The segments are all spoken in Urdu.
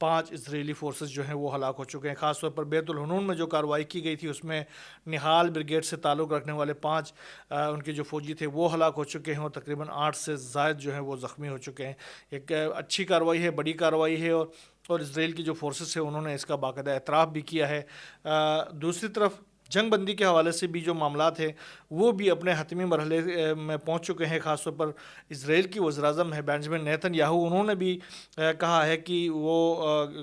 5 اسرائیلی فورسز جو ہیں وہ ہلاک ہو چکے ہیں. خاص طور پر بیت الحنون میں جو کارروائی کی گئی تھی اس میں نہال بریگیڈ سے تعلق رکھنے والے 5 ان کے جو فوجی تھے وہ ہلاک ہو چکے ہیں اور تقریباً 8 سے زائد جو ہیں وہ زخمی ہو چکے ہیں. ایک اچھی کارروائی ہے, بڑی کارروائی ہے, اور اسرائیل کی جو فورسز ہیں انہوں نے اس کا باقاعدہ اعتراف بھی کیا ہے. دوسری طرف جنگ بندی کے حوالے سے بھی جو معاملات ہیں وہ بھی اپنے حتمی مرحلے میں پہنچ چکے ہیں. خاص طور پر اسرائیل کی وزیر اعظم ہے بینجامن نیتن یاہو, انہوں نے بھی کہا ہے کہ وہ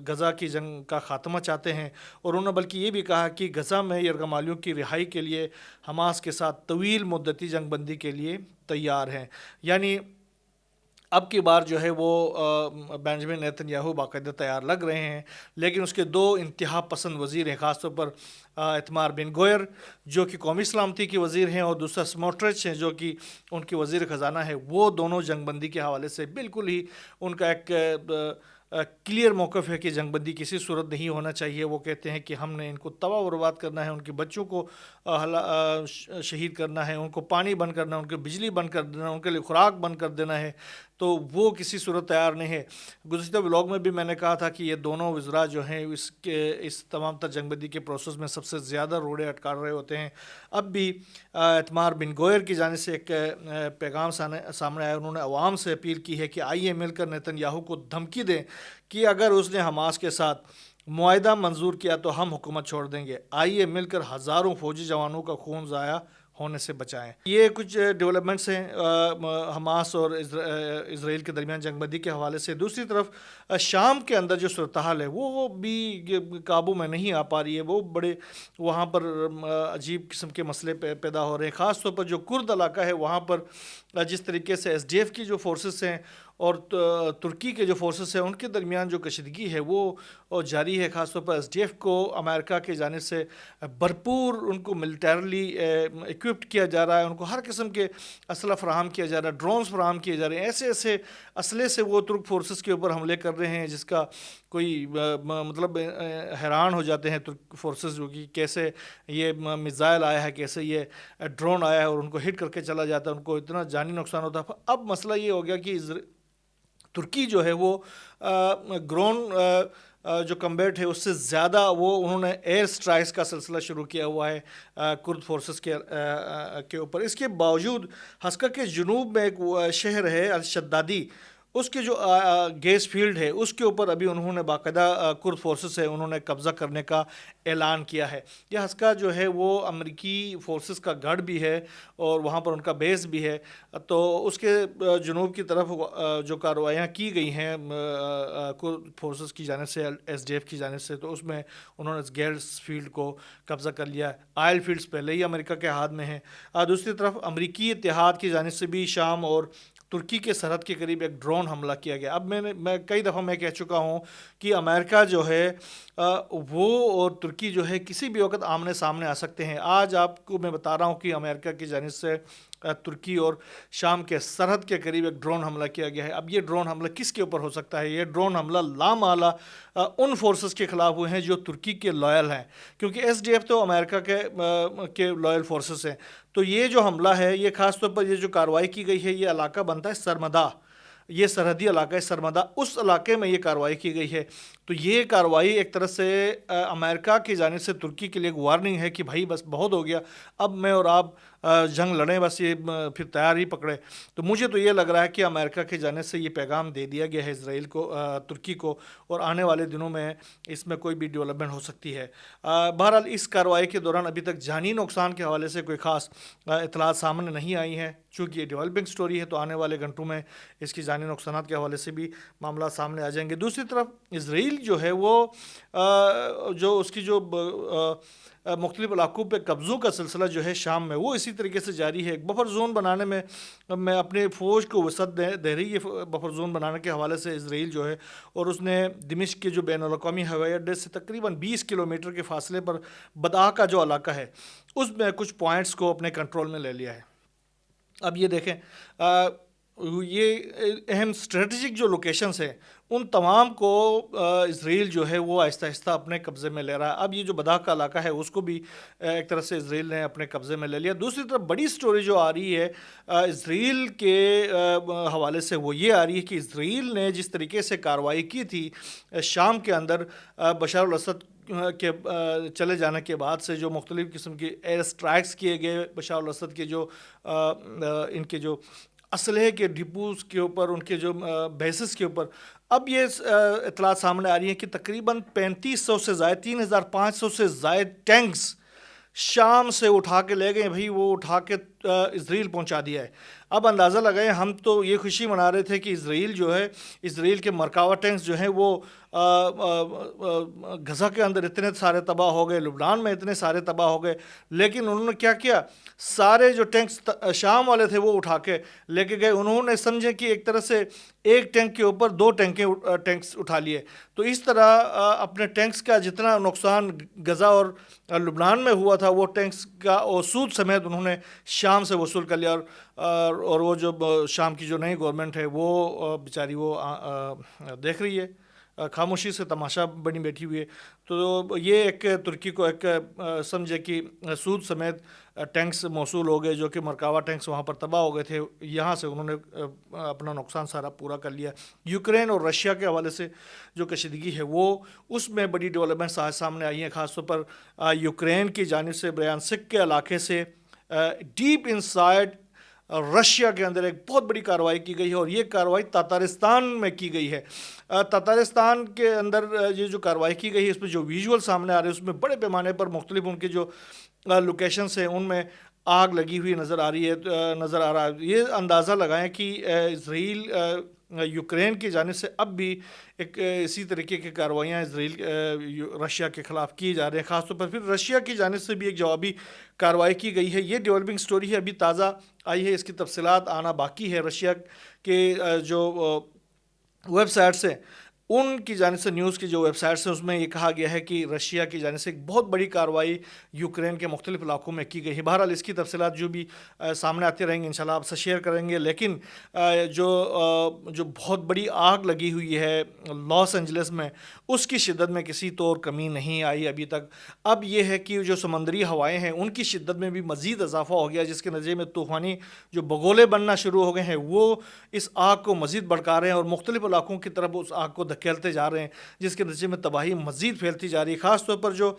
غزہ کی جنگ کا خاتمہ چاہتے ہیں, اور انہوں نے بلکہ یہ بھی کہا کہ غزہ میں یرغمالیوں کی رہائی کے لیے حماس کے ساتھ طویل مدتی جنگ بندی کے لیے تیار ہیں. یعنی اب کی بار جو ہے وہ بینجامن نیتن یاہو باقاعدہ تیار لگ رہے ہیں, لیکن اس کے 2 انتہا پسند وزیر ہیں, خاص طور پر ایتمار بن گوئر جو کہ قومی سلامتی کے وزیر ہیں, اور دوسرا سموٹرچ ہیں جو کہ ان کی وزیر خزانہ ہے. وہ دونوں جنگ بندی کے حوالے سے بالکل ہی ان کا ایک کلیئر موقف ہے کہ جنگ بندی کسی صورت نہیں ہونا چاہیے. وہ کہتے ہیں کہ ہم نے ان کو تباہ و برباد کرنا ہے, ان کے بچوں کو شہید کرنا ہے, ان کو پانی بند کرنا ہے, ان کو بجلی بند کر دینا ہے, ان کے لیے خوراک بند کر دینا ہے, تو وہ کسی صورت تیار نہیں ہے. گزشتہ ولاگ میں بھی میں نے کہا تھا کہ یہ دونوں وزراء جو ہیں اس تمام تر جنگ بندی کے پروسیس میں سب سے زیادہ روڑے اٹکا رہے ہوتے ہیں. اب بھی ایتمار بن گوئر کی جانب سے ایک پیغام سامنے آیا. انہوں نے عوام سے اپیل کی ہے کہ آئیے مل کر نیتن یاہو کو دھمکی دیں کہ اگر اس نے حماس کے ساتھ معاہدہ منظور کیا تو ہم حکومت چھوڑ دیں گے. آئیے مل کر ہزاروں فوجی جوانوں کا خون ضائع ہونے سے بچائیں. یہ کچھ ڈیولپمنٹس ہیں حماس اور اسرائیل کے درمیان جنگ بندی کے حوالے سے. دوسری طرف شام کے اندر جو صورتحال ہے وہ بھی قابو میں نہیں آ پا رہی ہے. وہ بڑے وہاں پر عجیب قسم کے مسئلے پیدا ہو رہے ہیں. خاص طور پر جو کرد علاقہ ہے وہاں پر جس طریقے سے ایس ڈی ایف کی جو فورسز ہیں اور ترکی کے جو فورسز ہیں ان کے درمیان جو کشیدگی ہے وہ جاری ہے. خاص طور پر ایس ڈی ایف کو امریکہ کی جانب سے بھرپور ان کو ملٹریلی اکوپڈ کیا جا رہا ہے, ان کو ہر قسم کے اسلحہ فراہم کیا جا رہا ہے, ڈرونز فراہم کیے جا رہے ہیں. ایسے ایسے اسلحے سے وہ ترک فورسز کے اوپر حملے کر رہے ہیں جس کا کوئی مطلب حیران ہو جاتے ہیں ترک فورسز جو کہ کیسے یہ میزائل آیا ہے, کیسے یہ ڈرون آیا ہے اور ان کو ہٹ کر کے چلا جاتا ہے, ان کو اتنا جانی نقصان ہوتا ہے. اب مسئلہ یہ ہو گیا کہ ترکی جو ہے وہ گرون جو کمبیٹ ہے اس سے زیادہ انہوں نے ایئر سٹرائکس کا سلسلہ شروع کیا ہوا ہے کرد فورسز کے اوپر. اس کے باوجود حسکہ کے جنوب میں ایک شہر ہے الشدادی, اس کے جو گیس فیلڈ ہے اس کے اوپر ابھی انہوں نے باقاعدہ کرد فورسز ہے انہوں نے قبضہ کرنے کا اعلان کیا ہے. یہ حسکہ جو ہے وہ امریکی فورسز کا گڑھ بھی ہے اور وہاں پر ان کا بیس بھی ہے. تو اس کے جنوب کی طرف جو کارروائیاں کی گئی ہیں کرد فورسز کی جانب سے, ایس ڈی ایف کی جانب سے, تو اس میں انہوں نے گیس فیلڈ کو قبضہ کر لیا. آئل فیلڈز پہلے ہی امریکہ کے ہاتھ میں ہیں. دوسری طرف امریکی اتحاد کی جانب سے بھی شام اور ترکی کے سرحد کے قریب ایک ڈرون حملہ کیا گیا. اب میں کئی دفعہ میں کہہ چکا ہوں کہ امریکہ جو ہے وہ اور ترکی جو ہے کسی بھی وقت آمنے سامنے آ سکتے ہیں. آج آپ کو میں بتا رہا ہوں کہ امریکہ کی جانب سے ترکی اور شام کے سرحد کے قریب ایک ڈرون حملہ کیا گیا ہے. اب یہ ڈرون حملہ کس کے اوپر ہو سکتا ہے؟ یہ ڈرون حملہ لامحالہ ان فورسز کے خلاف ہوئے ہیں جو ترکی کے لائل ہیں, کیونکہ ایس ڈی ایف تو امریکہ کے لائل فورسز ہیں. تو یہ جو حملہ ہے یہ خاص طور پر یہ جو کارروائی کی گئی ہے یہ علاقہ بنتا ہے سرمدہ, یہ سرحدی علاقہ ہے سرمدہ, اس علاقے میں یہ کارروائی کی گئی ہے. تو یہ کارروائی ایک طرح سے امریکہ کی جانب سے ترکی کے لیے ایک وارننگ ہے کہ بھائی بس بہت ہو گیا, اب میں اور آپ جنگ لڑیں, بس یہ پھر تیار ہی پکڑے. تو مجھے تو یہ لگ رہا ہے کہ امریکہ کی جانب سے یہ پیغام دے دیا گیا ہے اسرائیل کو, ترکی کو, اور آنے والے دنوں میں اس میں کوئی بھی ڈیولپمنٹ ہو سکتی ہے. بہرحال اس کارروائی کے دوران ابھی تک جانی نقصان کے حوالے سے کوئی خاص اطلاعات سامنے نہیں آئی ہیں. چونکہ یہ ڈیولپنگ سٹوری ہے تو آنے والے گھنٹوں میں اس کی جانی نقصانات کے حوالے سے بھی معاملات سامنے آ جائیں گے. دوسری طرف اسرائیل جو ہے وہ جو اس کی جو مختلف علاقوں پہ قبضوں کا سلسلہ جو ہے شام میں وہ اسی طریقے سے جاری ہے. ایک بفر زون بنانے میں اپنے فوج کو وسعت دے رہی ہے بفر زون بنانے کے حوالے سے اسرائیل جو ہے, اور اس نے دمشق کے جو بین الاقوامی ہوائی اڈے سے تقریباً 20 کلومیٹر کے فاصلے پر بدآ کا جو علاقہ ہے اس میں کچھ پوائنٹس کو اپنے کنٹرول میں لے لیا ہے. اب یہ دیکھیں یہ اہم اسٹریٹجک جو لوکیشنز ہیں ان تمام کو اسرائیل جو ہے وہ آہستہ آہستہ اپنے قبضے میں لے رہا ہے۔ اب یہ جو بداخ کا علاقہ ہے اس کو بھی ایک طرح سے اسرائیل نے اپنے قبضے میں لے لیا۔ دوسری طرف بڑی سٹوری جو آ رہی ہے اسرائیل کے حوالے سے وہ یہ آ رہی ہے کہ اسرائیل نے جس طریقے سے کارروائی کی تھی شام کے اندر بشار الاسد کے چلے جانے کے بعد سے، جو مختلف قسم کی ایئر اسٹرائکس کیے گئے بشار الاسد کے جو ان کے جو اسلحے کے ڈپوز کے اوپر، ان کے جو بیسز کے اوپر، اب یہ اطلاعات سامنے آ رہی ہیں کہ تقریباً 3500 سے زائد 3500 سے زائد ٹینکس شام سے اٹھا کے لے گئے بھائی، وہ اٹھا کے اسرائیل پہنچا دیا ہے۔ اب اندازہ لگائیں، ہم تو یہ خوشی منا رہے تھے کہ اسرائیل جو ہے، اسرائیل کے مرکاوا ٹینکس جو ہیں وہ غزہ کے اندر اتنے سارے تباہ ہو گئے، لبنان میں اتنے سارے تباہ ہو گئے، لیکن انہوں نے کیا کیا، سارے جو ٹینکس شام والے تھے وہ اٹھا کے لے کے گئے۔ انہوں نے سمجھے کہ ایک طرح سے ایک ٹینک کے اوپر 2 ٹینکس اٹھا لیے، تو اس طرح اپنے ٹینکس کا جتنا نقصان غزہ اور لبنان میں ہوا تھا وہ ٹینکس کا اور سود سمیت انہوں نے شام سے وصول کر لیا، اور وہ جو شام کی جو نئی گورنمنٹ ہے وہ بیچاری وہ دیکھ رہی ہے، خاموشی سے تماشا بنی بیٹھی ہوئی ہے۔ تو یہ ایک ترکی کو ایک سمجھے کہ سود سمیت ٹینکس موصول ہو گئے، جو کہ مرکاوا ٹینکس وہاں پر تباہ ہو گئے تھے، یہاں سے انہوں نے اپنا نقصان سارا پورا کر لیا۔ یوکرین اور رشیا کے حوالے سے جو کشیدگی ہے وہ اس میں بڑی ڈیولپمنٹس آج سامنے آئی ہیں، خاص طور پر یوکرین کی جانب سے بریانسک کے علاقے سے ڈیپ انسائڈ رشیا کے اندر ایک بہت بڑی کارروائی کی گئی ہے، اور یہ کارروائی تاتارستان میں کی گئی ہے۔ تاتارستان کے اندر یہ جو کارروائی کی گئی ہے، اس میں جو ویژول سامنے آ رہے ہیں اس میں بڑے پیمانے پر مختلف ان کے جو لوکیشنز ہیں ان میں آگ لگی ہوئی نظر آ رہا ہے۔ یہ اندازہ لگائیں کہ اسرائیل یوکرین کی جانب سے اب بھی ایک اسی طریقے کی کارروائیاں اسرائیل رشیا کے خلاف کی جا رہی ہیں، خاص طور پر پھر رشیا کی جانب سے بھی ایک جوابی کارروائی کی گئی ہے۔ یہ ڈیولپنگ سٹوری ہے، ابھی تازہ آئی ہے، اس کی تفصیلات آنا باقی ہے۔ رشیا کے جو ویب سائٹس ہیں ان کی جانب سے، نیوز کی جو ویب سائٹس ہیں اس میں یہ کہا گیا ہے کہ رشیا کی جانب سے ایک بہت بڑی کارروائی یوکرین کے مختلف علاقوں میں کی گئی ہے۔ بہرحال اس کی تفصیلات جو بھی سامنے آتے رہیں گے انشاءاللہ آپ سے شیئر کریں گے، لیکن جو بہت بڑی آگ لگی ہوئی ہے لاس اینجلس میں، اس کی شدت میں کسی طور کمی نہیں آئی ابھی تک۔ اب یہ ہے کہ جو سمندری ہوائیں ہیں ان کی شدت میں بھی مزید اضافہ ہو گیا، جس کے نتیجے میں طوفانی جو بگولے بننا شروع ہو گئے ہیں وہ اس آگ کو مزید بھڑکا رہے ہیں اور مختلف علاقوں کی طرف اس آگ کو دھکیلتے جا رہے ہیں، جس کے نتیجے میں تباہی مزید پھیلتی جا رہی ہے۔ خاص طور پر جو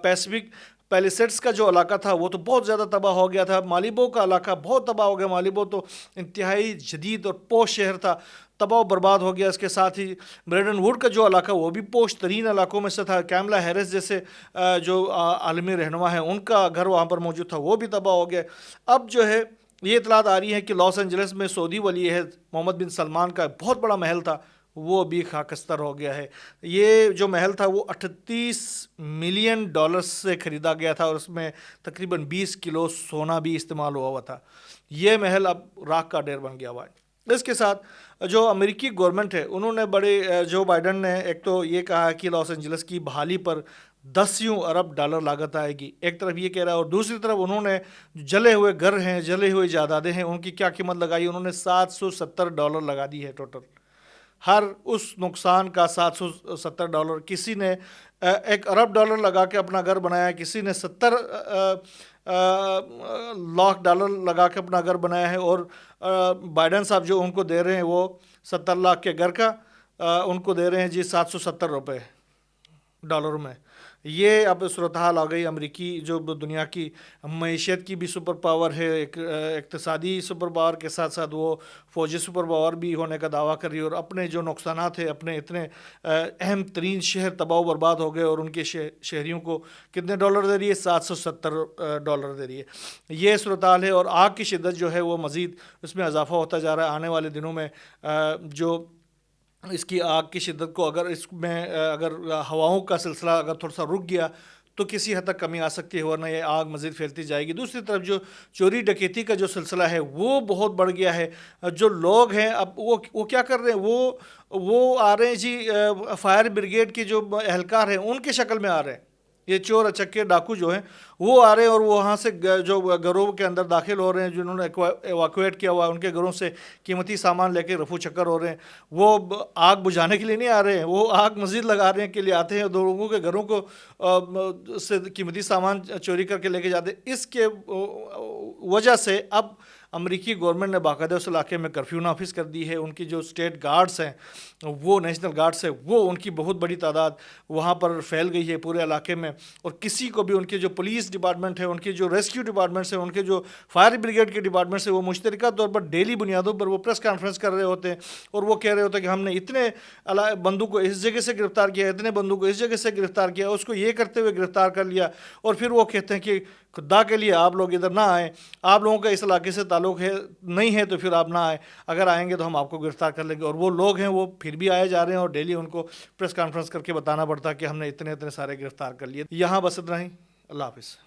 پیسفک پیلیسیڈس کا جو علاقہ تھا وہ تو بہت زیادہ تباہ ہو گیا تھا، مالیبو کا علاقہ بہت تباہ ہو گیا، مالیبو تو انتہائی جدید اور پوش شہر تھا، تباہ و برباد ہو گیا۔ اس کے ساتھ ہی بریڈن ووڈ کا جو علاقہ وہ بھی پوش ترین علاقوں میں سے تھا، کیملا ہیرس جیسے جو عالمی رہنما ہیں ان کا گھر وہاں پر موجود تھا وہ بھی تباہ ہو گیا۔ اب جو ہے یہ اطلاعات آ رہی ہیں کہ لاس اینجلس میں سعودی ولی عہد محمد بن سلمان کا بہت بڑا محل تھا وہ بھی خاکستر ہو گیا ہے۔ یہ جو محل تھا وہ $38 ملین سے خریدا گیا تھا، اور اس میں تقریباً 20 کلو سونا بھی استعمال ہوا تھا۔ یہ محل اب راکھ کا ڈھیر بن گیا ہوا ہے۔ اس کے ساتھ جو امریکی گورنمنٹ ہے انہوں نے جو بائیڈن نے ایک تو یہ کہا کہ لاس اینجلس کی بحالی پر $10 ارب لاگت آئے گی، ایک طرف یہ کہہ رہا ہے، اور دوسری طرف انہوں نے جلے ہوئے گھر ہیں، جلے ہوئے جائیدادیں ہیں، ان کی کیا قیمت لگائی، انہوں نے $770 لگا دی ہے ٹوٹل۔ ہر اس نقصان کا $770، کسی نے $1 ارب لگا کے اپنا گھر بنایا ہے، کسی نے $70 لاکھ لگا کے اپنا گھر بنایا ہے، اور بائیڈن صاحب جو ان کو دے رہے ہیں وہ 70 لاکھ کے گھر کا ان کو دے رہے ہیں جی $770 میں۔ یہ اب صورتحال آ گئی امریکی جو دنیا کی معیشت کی بھی سپر پاور ہے، ایک اقتصادی سپر پاور کے ساتھ ساتھ وہ فوجی سپر پاور بھی ہونے کا دعویٰ کر رہی ہے، اور اپنے جو نقصانات ہیں، اپنے اتنے اہم ترین شہر تباہ و برباد ہو گئے اور ان کے شہریوں کو کتنے ڈالر دے رہی ہے، $770 دے رہی ہے۔ یہ صورتحال ہے، اور آگ کی شدت جو ہے وہ مزید اس میں اضافہ ہوتا جا رہا ہے۔ آنے والے دنوں میں جو اس کی آگ کی شدت کو اگر ہواؤں کا سلسلہ اگر تھوڑا سا رک گیا تو کسی حد تک کمی آ سکتی ہے، ورنہ یہ آگ مزید پھیلتی جائے گی۔ دوسری طرف جو چوری ڈکیتی کا جو سلسلہ ہے وہ بہت بڑھ گیا ہے۔ جو لوگ ہیں اب وہ کیا کر رہے ہیں، وہ آ رہے ہیں جی، فائر بریگیڈ کے جو اہلکار ہیں ان کی شکل میں آ رہے ہیں، یہ چور اچکے ڈاکو جو ہیں وہ آ رہے ہیں اور وہ وہاں سے جو گھروں کے اندر داخل ہو رہے ہیں، جنہوں نے ایواکویٹ کیا ہوا ہے ان کے گھروں سے قیمتی سامان لے کے رفو چکر ہو رہے ہیں، وہ آگ بجھانے کے لیے نہیں آ رہے ہیں، وہ آگ مزید لگانے کے لیے آتے ہیں اور لوگوں کے گھروں کو سے قیمتی سامان چوری کر کے لے کے جاتے ہیں۔ اس کے وجہ سے اب امریکی گورنمنٹ نے باقاعدہ اس علاقے میں کرفیو نافذ کر دی ہے۔ ان کی جو اسٹیٹ گارڈز ہیں، وہ نیشنل گارڈز ہیں، وہ ان کی بہت بڑی تعداد وہاں پر پھیل گئی ہے پورے علاقے میں، اور کسی کو بھی ان کے جو پولیس ڈپارٹمنٹ ہے، ان کے جو ریسکیو ڈپارٹمنٹس ہیں، ان کے جو فائر بریگیڈ کے ڈپارٹمنٹس ہیں، وہ مشترکہ طور پر ڈیلی بنیادوں پر وہ پریس کانفرنس کر رہے ہوتے ہیں اور وہ کہہ رہے ہوتے ہیں کہ ہم نے اتنے بندوں کو اس جگہ سے گرفتار کیا، اتنے بندوں کو اس جگہ سے گرفتار کیا، اس کو یہ کرتے ہوئے گرفتار کر لیا، اور پھر وہ کہتے ہیں کہ خدا کے لیے آپ لوگ ادھر نہ آئیں، آپ لوگوں کا اس علاقے سے تعلق ہے نہیں ہے تو پھر آپ نہ آئیں، اگر آئیں گے تو ہم آپ کو گرفتار کر لیں گے۔ اور وہ لوگ ہیں وہ پھر بھی آئے جا رہے ہیں اور ڈیلی ان کو پریس کانفرنس کر کے بتانا پڑتا ہے کہ ہم نے اتنے سارے گرفتار کر لیے۔ یہاں بس اتنا ہی، اللہ حافظ۔